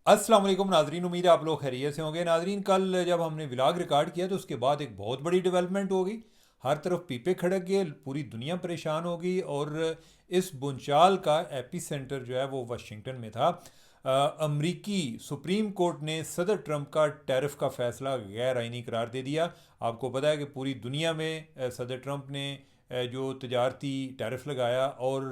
अस्सलाम वालेकुम नाजरीन, उम्मीद है आप लोग खैरियत से होंगे। नाजरीन, कल जब हमने व्लॉग रिकॉर्ड किया तो उसके बाद एक बहुत बड़ी डेवलपमेंट हो गई। हर तरफ पीपे खड़क गए, पूरी दुनिया परेशान हो गई। और इस भूचाल का एपी सेंटर जो है वो वाशिंगटन में था। अमरीकी सुप्रीम कोर्ट ने सदर ट्रंप का टैरिफ का फैसला गैर आइनी करार दे दिया। आपको पता है कि पूरी दुनिया में सदर ट्रंप ने जो तजारती टैरिफ लगाया। और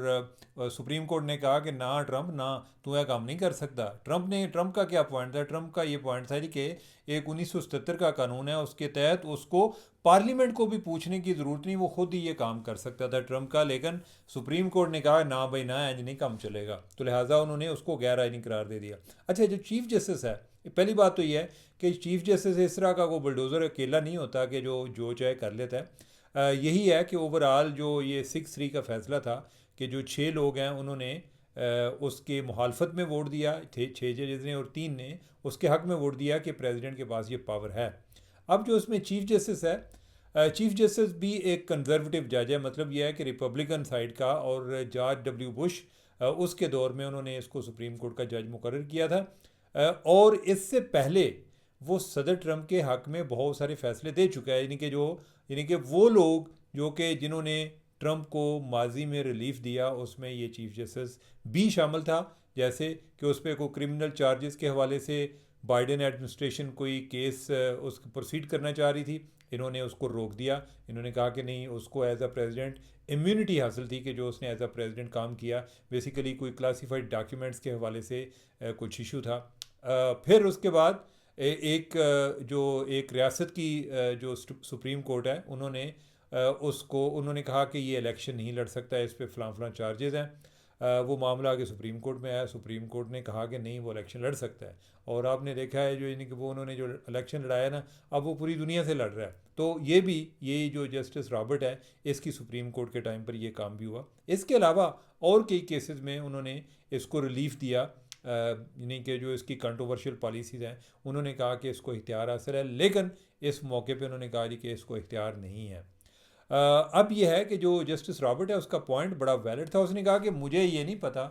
सुप्रीम कोर्ट ने कहा कि ना ट्रंप, ना तू यह काम नहीं कर सकता। ट्रंप का क्या पॉइंट था? ट्रंप का ये पॉइंट था जी कि एक 1977 का कानून है, उसके तहत उसको पार्लियामेंट को भी पूछने की ज़रूरत नहीं, वो खुद ही ये काम कर सकता था ट्रंप का। लेकिन सुप्रीम कोर्ट ने कहा ना भाई ना, इंज नहीं काम चलेगा, तो लिहाजा उन्होंने उसको गैर आइनी करार दे दिया। अच्छा, जो चीफ जस्टिस है, पहली बात तो ये है कि चीफ जस्टिस इस तरह का कोई बुलडोज़र अकेला नहीं होता कि जो चाहे कर लेता है। यही है कि ओवरऑल जो ये 6-3 का फैसला था कि जो 6 लोग हैं उन्होंने उसके मुखालफत में वोट दिया थे, 6 जजेस ने, और 3 ने उसके हक में वोट दिया कि प्रेसिडेंट के पास ये पावर है। अब जो उसमें चीफ जस्टिस है, चीफ जस्टिस भी एक कंजर्वेटिव जज है। मतलब यह है कि रिपब्लिकन साइड का, और जॉर्ज डब्ल्यू बुश उसके दौर में उन्होंने इसको सुप्रीम कोर्ट का जज मुकर्रर किया था। और इससे पहले वो सदर ट्रंप के हक में बहुत सारे फैसले दे चुका है। यानी कि वो लोग जो कि जिन्होंने ट्रंप को माजी में रिलीफ दिया, उसमें ये चीफ जस्टिस भी शामिल था। जैसे कि उस पर कोई क्रिमिनल चार्जेस के हवाले से बाइडेन एडमिनिस्ट्रेशन कोई केस उस प्रोसीड करना चाह रही थी, इन्होंने उसको रोक दिया। इन्होंने कहा कि नहीं, उसको एज अ प्रेसिडेंट इम्यूनिटी हासिल थी कि जो उसने एज अ प्रेसिडेंट काम किया। बेसिकली कोई क्लासिफाइड डॉक्यूमेंट्स के हवाले से कुछ इशू था। फिर उसके बाद जो एक रियासत की जो सुप्रीम कोर्ट है, उन्होंने उसको उन्होंने कहा कि ये इलेक्शन नहीं लड़ सकता है, इस पर फ़लाँ फ़लाँ चार्जेस हैं। वो मामला आगे सुप्रीम कोर्ट में आया। सुप्रीम कोर्ट ने कहा कि नहीं, वो इलेक्शन लड़ सकता है। और आपने देखा है जो, यानी कि वो उन्होंने जो इलेक्शन लड़ाया ना, अब वो पूरी दुनिया से लड़ रहा है। तो ये जो जस्टिस रॉबर्ट है, इसकी सुप्रीम कोर्ट के टाइम पर ये काम भी हुआ। इसके अलावा और कई केसेस में उन्होंने इसको रिलीफ दिया। यानी कि जो इसकी कंट्रोवर्शियल पॉलिसीज़ हैं, उन्होंने कहा कि इसको इख्तियार हासिल है, लेकिन इस मौके पे उन्होंने कहा जी कि इसको इख्तियार नहीं है। अब यह है कि जो जस्टिस रॉबर्ट है, उसका पॉइंट बड़ा वैलिड था। उसने कहा कि मुझे ये नहीं पता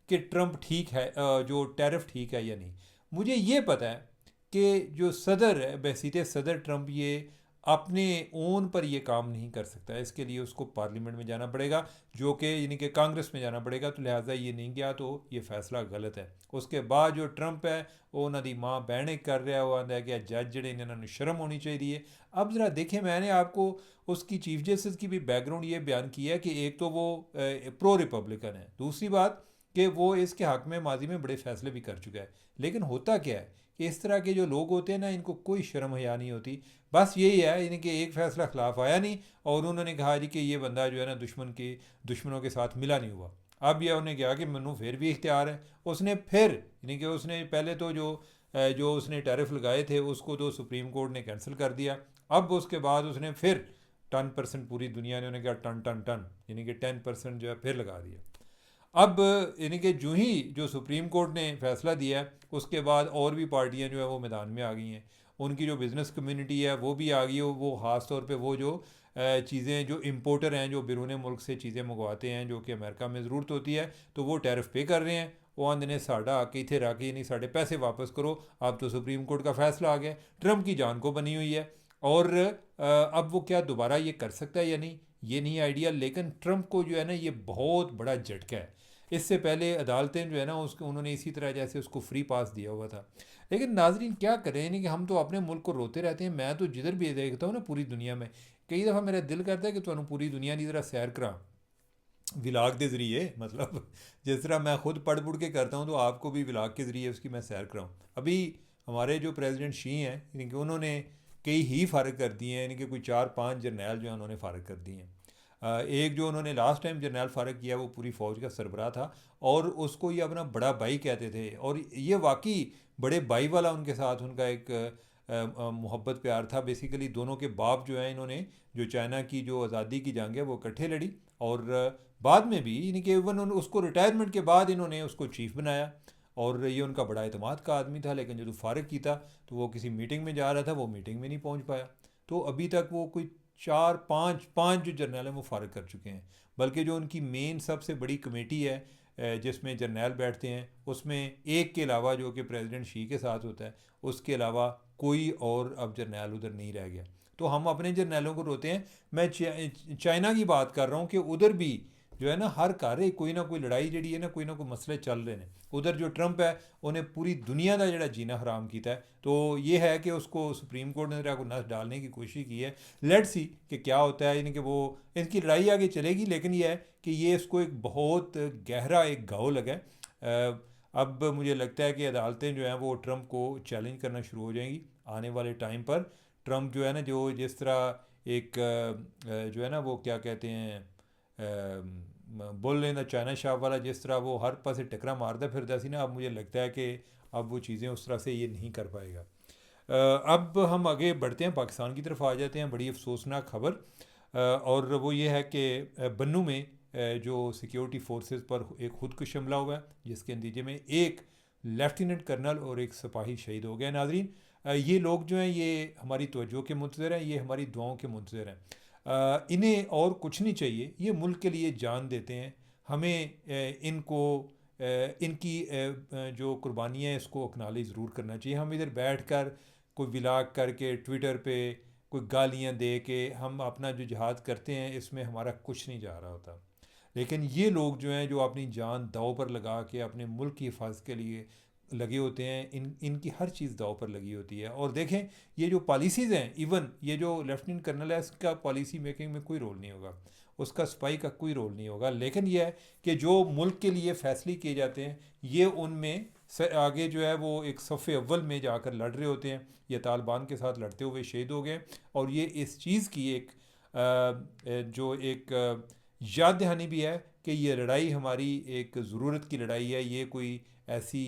कि ट्रंप ठीक है, जो टैरिफ ठीक है या नहीं। मुझे ये पता है कि जो सदर है, बहसीत सदर ट्रंप, ये अपने ओन पर ये काम नहीं कर सकता। इसके लिए उसको पार्लियामेंट में जाना पड़ेगा, जो कि यानी कि कांग्रेस में जाना पड़ेगा। तो लिहाजा ये नहीं गया, तो ये फैसला गलत है। उसके बाद जो ट्रंप है, वो उन्होंनी माँ बहने कर रहा है, वो आंदा है कि जज जड़े इन्होंने शर्म होनी चाहिए। अब ज़रा देखें, मैंने आपको उसकी चीफ जस्टिस की भी बैकग्राउंड ये बयान किया है कि एक तो वो प्रो रिपब्लिकन है, दूसरी बात कि वो इसके हक में माजी में बड़े फैसले भी कर चुका है। लेकिन होता क्या है कि इस तरह के जो लोग होते हैं ना, इनको कोई शर्म हया नहीं होती। बस यही है, यानी कि एक फ़ैसला खिलाफ आया नहीं, और उन्होंने कहा जी कि ये बंदा जो है ना, दुश्मनों के साथ मिला नहीं हुआ। अब यह उन्हें कहा कि मैनू फिर भी इख्तियार है। उसने फिर, यानी कि उसने पहले तो जो उसने टैरिफ लगाए थे, उसको तो सुप्रीम कोर्ट ने कैंसिल कर दिया। अब उसके बाद उसने फिर 10% पूरी दुनिया ने उन्हें कहा टन टन टन, यानी कि 10% जो है फिर लगा दिया। अब यानी कि जो सुप्रीम कोर्ट ने फैसला दिया है, उसके बाद और भी पार्टियां जो है वो मैदान में आ गई हैं। उनकी जो बिज़नेस कम्युनिटी है वो भी आ गई है। वो ख़ास तौर पे वो जो चीज़ें, जो इम्पोर्टर हैं, जो बैरून मुल्क से चीज़ें मंगवाते हैं, जो कि अमेरिका में ज़रूरत होती है, तो वो टैरिफ पे कर रहे हैं। वो आंदे ने साढ़ा आके इतने रख के नहीं, साढ़े पैसे वापस करो। अब तो सुप्रीम कोर्ट का फैसला आ गया, ट्रंप की जान को बनी हुई है। और अब वो क्या दोबारा ये कर सकता है या नहीं, ये नहीं आइडिया। लेकिन ट्रंप को जो है ना, ये बहुत बड़ा झटका है। इससे पहले अदालतें जो है ना, उसको उन्होंने इसी तरह जैसे उसको फ्री पास दिया हुआ था। लेकिन नाजरीन क्या करें, यानी कि हम तो अपने मुल्क को रोते रहते हैं। मैं तो जिधर भी देखता हूँ ना पूरी दुनिया में, कई दफ़ा मेरा दिल करता है कि तुहानू पूरी दुनिया की तरह सैर करा विलाग के ज़रिए। मतलब जिस तरह मैं खुद पढ़ के करता हूँ, तो आपको भी विलाग के ज़रिए उसकी मैं सैर कराऊँ। अभी हमारे जो प्रेसिडेंट शी हैं, यानी कि उन्होंने कई ही फ़ारग कर दिए हैं। यानी कि कोई 4-5 जर्नैल जो हैं उन्होंने फ़ारग कर दिए हैं। एक जो उन्होंने लास्ट टाइम जर्नैल फ़ारग किया, वो पूरी फ़ौज का सरबराह था, और उसको ये अपना बड़ा भाई कहते थे। और ये वाकई बड़े भाई वाला उनके साथ उनका एक मोहब्बत प्यार था। बेसिकली दोनों के बाप जो हैं, इन्होंने जो चाइना की जो आज़ादी की जंग है वो इकट्ठे लड़ी। और बाद में भी, यानी कि इवन उसको रिटायरमेंट के बाद इन्होंने उसको चीफ बनाया। और ये उनका बड़ा एतमाद का आदमी था। लेकिन जो फ़ारग की था, तो वो किसी मीटिंग में जा रहा था, वो मीटिंग में नहीं पहुंच पाया। तो अभी तक वो कोई चार पाँच पाँच जो जर्नल हैं वो फ़ारग कर चुके हैं। बल्कि जो उनकी मेन सबसे बड़ी कमेटी है, जिसमें जर्नैल बैठते हैं, उसमें एक के अलावा जो कि प्रेसिडेंट शी के साथ होता है, उसके अलावा कोई और अब जर्नैल उधर नहीं रह गया। तो हम अपने जर्नैलों को रोते हैं। मैं चाइना की बात कर रहा हूँ कि उधर भी जो है ना हर घर कोई ना कोई लड़ाई जड़ी है ना कोई मसले चल रहे हैं। उधर जो ट्रंप है उन्हें पूरी दुनिया का जड़ा जीना हराम किया है। तो ये है कि उसको सुप्रीम कोर्ट ने को नस डालने की कोशिश की है। लेट्स सी कि क्या होता है, यानी कि वो इनकी लड़ाई आगे चलेगी, लेकिन ये है कि ये इसको एक बहुत गहरा एक घाव लगा है। अब मुझे लगता है कि अदालतें जो हैं वो ट्रंप को चैलेंज करना शुरू हो जाएंगी आने वाले टाइम पर। ट्रंप जो है ना, जो जिस तरह एक जो है ना वो क्या कहते हैं, बोल लेना चाइना शाप वाला, जिस तरह वो हर पासे टकरा मारता फिरता सी ना, अब मुझे लगता है कि अब वो चीज़ें उस तरह से ये नहीं कर पाएगा। अब हम आगे बढ़ते हैं, पाकिस्तान की तरफ आ जाते हैं। बड़ी अफसोसनाक खबर, और वो ये है कि बन्नू में जो सिक्योरिटी फोर्सेस पर एक खुदकुश हमला हुआ है, जिसके नतीजे में एक लेफ्टिनेंट कर्नल और एक सिपाही शहीद हो गए। नाजरीन, ये लोग जो हैं ये हमारी तवज्जो के मुंतज़िर हैं, ये हमारी दुआओं के मुंतज़िर हैं। इन्हें और कुछ नहीं चाहिए, ये मुल्क के लिए जान देते हैं। हमें इनको इनकी जो कुर्बानियाँ हैं इसको एक्नॉलेज ज़रूर करना चाहिए। हम इधर बैठ कर कोई व्लॉग करके ट्विटर पे कोई गालियाँ दे के हम अपना जो जिहाद करते हैं इसमें हमारा कुछ नहीं जा रहा होता। लेकिन ये लोग जो हैं जो अपनी जान दाव पर लगा के अपने मुल्क की हिफाजत के लिए लगे होते हैं, इनकी हर चीज़ दाव पर लगी होती है। और देखें, ये जो पॉलिसीज़ हैं, इवन ये जो लेफ्टिनेंट कर्नल है इसका पॉलिसी मेकिंग में कोई रोल नहीं होगा, उसका स्पाई का कोई रोल नहीं होगा। लेकिन यह है कि जो मुल्क के लिए फ़ैसले किए जाते हैं ये उनमें आगे जो है वो एक सफ़े अव्वल में जाकर लड़ रहे होते हैं। ये तालिबान के साथ लड़ते हुए शहीद हो गए। और ये इस चीज़ की एक जो एक याद दहानी भी है कि ये लड़ाई हमारी एक ज़रूरत की लड़ाई है। ये कोई ऐसी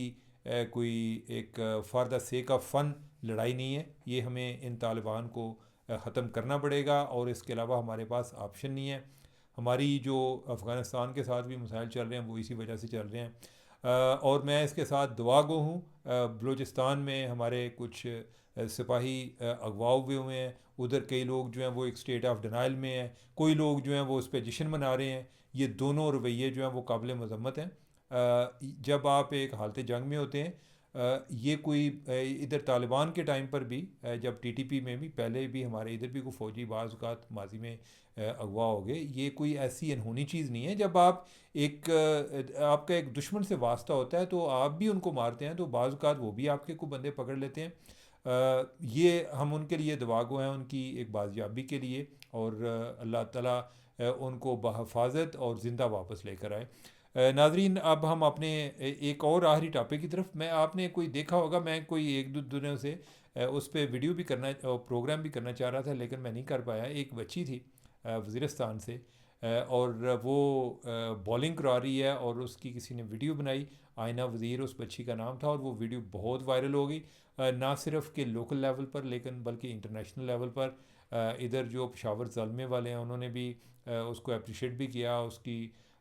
कोई एक फॉर द सेक ऑफ फ़न लड़ाई नहीं है। ये हमें इन तालिबान को ख़त्म करना पड़ेगा और इसके अलावा हमारे पास ऑप्शन नहीं है। हमारी जो अफ़गानिस्तान के साथ भी मसाइल चल रहे हैं वो इसी वजह से चल रहे हैं। और मैं इसके साथ दुआ गो हूँ। बलूचिस्तान में हमारे कुछ सिपाही अगवा हुए हुए हैं। उधर कई लोग जो हैं वो एक स्टेट ऑफ डिनाइल में हैं, कोई लोग जो हैं वो उस पर जश्न मना रहे हैं। ये दोनों रवैये जो हैं वो काबिल मज़म्मत हैं। जब आप एक हालत जंग में होते हैं, ये कोई इधर तालिबान के टाइम पर भी, जब टीटीपी में भी, पहले भी हमारे इधर भी कोई फ़ौजी बाज़ माजी में अगवा हो गए, ये कोई ऐसी अनहोनी चीज़ नहीं है। जब आप एक आपका एक दुश्मन से वास्ता होता है तो आप भी उनको मारते हैं, तो बाज़ वो भी आपके को बंदे पकड़ लेते हैं। ये हम उनके लिए दुआ गो हैं, उनकी एक बाजियाबी के लिए, और अल्लाह ताला उनको बहफाजत और ज़िंदा वापस लेकर आए। नाजरीन, अब हम अपने एक और आखिरी टॉपिक की तरफ, मैं आपने कोई देखा होगा, मैं कोई एक दो दिनों से उस पर वीडियो भी करना प्रोग्राम भी करना चाह रहा था, लेकिन मैं नहीं कर पाया। एक बच्ची थी वज़ीरिस्तान से, और वो बॉलिंग करा रही है और उसकी किसी ने वीडियो बनाई। आयना वज़ीर उस बच्ची का नाम था, और वो वीडियो बहुत वायरल हो गई, ना सिर्फ के लोकल लेवल पर लेकिन बल्कि इंटरनेशनल लेवल पर। इधर जो पेशावर ज़ालमे वाले हैं उन्होंने भी उसको अप्रिशिएट भी किया, उसकी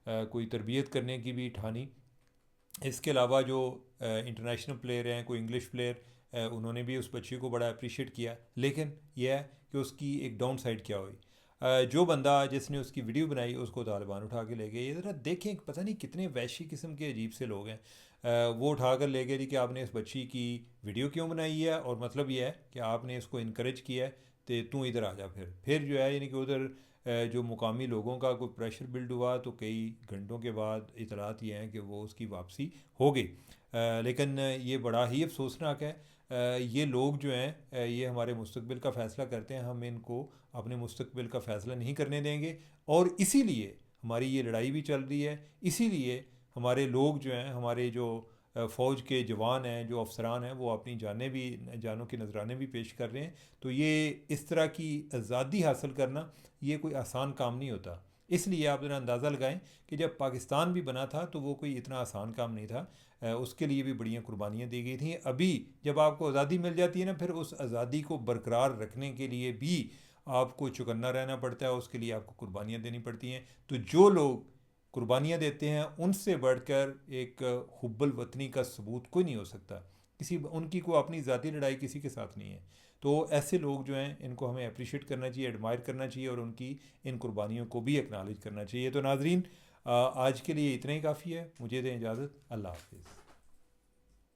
कोई तरबियत करने की भी ठानी। इसके अलावा जो इंटरनेशनल प्लेयर हैं, कोई इंग्लिश प्लेयर, उन्होंने भी उस बच्ची को बड़ा अप्रिशिएट किया। लेकिन यह है कि उसकी एक डाउन साइड क्या हुई। जो बंदा जिसने उसकी वीडियो बनाई उसको तालिबान उठा के ले गए। ये ज़रा देखें, पता नहीं कितने वैशी किस्म के अजीब से लोग हैं। वो उठा कर ले गए जी कि आपने इस बच्ची की वीडियो क्यों बनाई है, और मतलब ये है कि आपने इसको इनक्रेज किया है, तो तू इधर आ जा। फिर जो है, यानी कि उधर जो मुकामी लोगों का कोई प्रेशर बिल्ड हुआ तो कई घंटों के बाद इतलात ये हैं कि वो उसकी वापसी हो गई। लेकिन ये बड़ा ही अफसोसनाक है। ये लोग जो हैं ये हमारे मुस्तकबिल का फ़ैसला करते हैं, हम इनको अपने मुस्तकबिल का फ़ैसला नहीं करने देंगे। और इसीलिए हमारी ये लड़ाई भी चल रही है। इसीलिए हमारे लोग जो हैं, हमारे जो फ़ौज के जवान हैं, जो अफसरान हैं, वो अपनी जानों के नजराने भी पेश कर रहे हैं। तो ये इस तरह की आज़ादी हासिल करना ये कोई आसान काम नहीं होता। इसलिए आप ज़रा अंदाज़ा लगाएं कि जब पाकिस्तान भी बना था तो वो कोई इतना आसान काम नहीं था। उसके लिए भी बड़ियाँ कुर्बानियाँ दी गई थी। अभी जब आपको आज़ादी मिल जाती है ना, फिर उस आज़ादी को बरकरार रखने के लिए भी आपको चौकन्ना रहना पड़ता है, उसके लिए आपको कुर्बानियाँ देनी पड़ती हैं। तो जो लोग कुर्बानियाँ देते हैं उनसे बढ़कर एक हुब्बुल वतनी का सबूत कोई नहीं हो सकता। किसी उनकी कोई अपनी ज़ाती लड़ाई किसी के साथ नहीं है। तो ऐसे लोग जो हैं इनको हमें अप्रिशिएट करना चाहिए, एडमायर करना चाहिए, और उनकी इन कुर्बानियों को भी एक्नॉलेज करना चाहिए। तो नाजरीन, आज के लिए इतना ही काफ़ी है। मुझे दें इजाज़त। अल्लाह हाफिज़।